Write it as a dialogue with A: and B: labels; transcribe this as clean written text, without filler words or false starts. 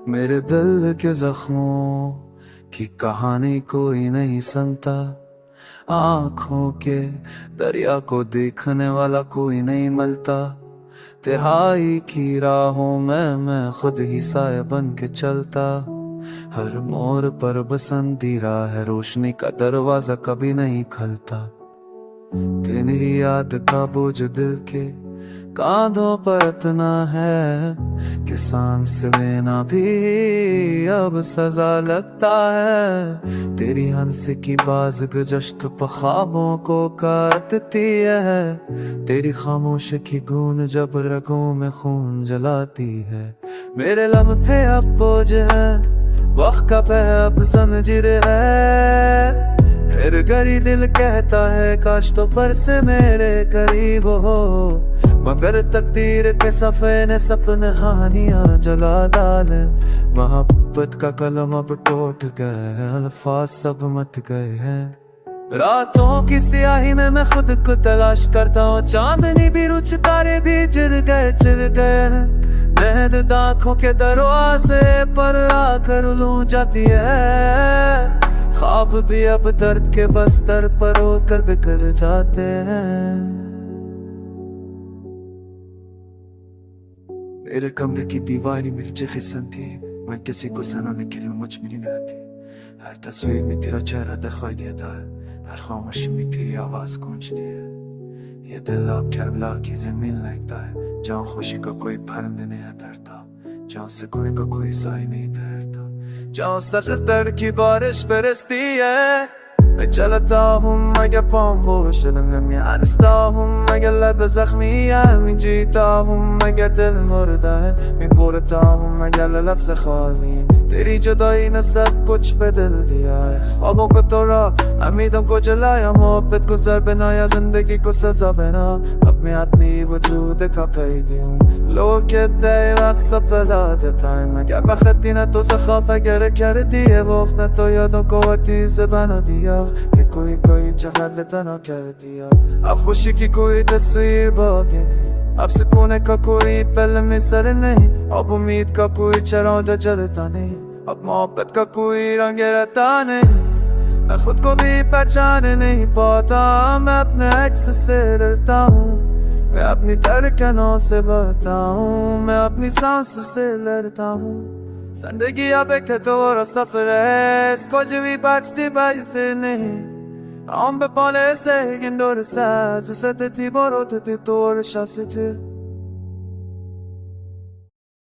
A: मेरे दिल के जख्मों की कहानी कोई नहीं सुनता, आंखों के दरिया को देखने वाला कोई नहीं मिलता। तिहाई की राहों में मैं खुद ही साया बन के चलता, हर मोड़ पर बसंती राह है, रोशनी का दरवाजा कभी नहीं खलता। तेरी याद का बोझ दिल के कांधों पर इतना है कि सांस लेना भी अब सजा लगता है। तेरी हंस की बाज गजश्त ख्वाबों को काटती है, तेरी खामोश की गूंज जब रगों में खून जलाती है। मेरे लम्हे अब बोझ है, वक्त का अब जंजीर है, फिर गरी दिल कहता है काश तो पर से मेरे करीब हो। मगर तकदीर के सफ़े ने सपने हानियां जला डाले, मोहब्बत का कलम अब टूट गए, अल्फाज सब मट गए हैं। रातों की स्याही में मैं खुद को तलाश करता हूँ, चांदनी भी रुझ तारे भी चिर गए हैं। नहद आँखों के दरवाजे पर आकर लू जाती है, ख्वाब भी अब दर्द के बस्तर पर होकर बिखर जाते हैं। मेरे कमरे की दीवारी मेरी जख्म थी, मैं किसी को सुनाने के लिए मुझ में नहीं रहती। हर तस्वीर में तेरा चेहरा दिखाई देता है, हर खामोशी में तेरी आवाज गूंजती है। ये दिल अब करबला की जमीन लगता है, जहाँ खुशी का कोई परिंदा नहीं ठहरता, जहाँ सुकून का कोई साय नहीं ठहरता, जहाँ सर की बारिश बरसती है। मैं चलता हूँ मगर पाँव बोझ मैं हंसता हूँ मगर लब जख्मी है, मैं जीता हूँ मगर दिल मुर्दा है, मैं बोलता हूँ मगर लफ्ज़ खाली। तेरी जुदाई ने सब कुछ बदल दिया है, ख्वाबों को तोड़ा, उम्मीदों को जलाया, मोहब्बत को जर बनाया, जिंदगी को सजा बना। अब मैं अपनी वजूद का कैदी हूँ, लोग कहते हैं वक्त सब बदला देता है, मैं क्या बखती न तो सखाफ अगर कर दी है, वक्त न तो यादों को अतीस बना दिया कि कोई जगह तना कर दिया। अब खुशी की कोई तस्वीर बाकी नहीं, अब सुकून का कोई पल मिसर नहीं, अब उम्मीद का कोई चरौंजा जलता नहीं, अब मोहब्बत का कोई रंग रहता नहीं। मैं खुद को भी पहचान नहीं पाता, मैं अपने एक्स से डरता हूँ, मैं अपनी धड़कनों से बहता हूँ, मैं अपनी सांसों से लड़ता हूँ। जिंदगी अब एक थोड़ा सफर है, इसको जो भी बचती से नहीं। I'm be pole se gindor sa, su se te ti borot te tor shasite.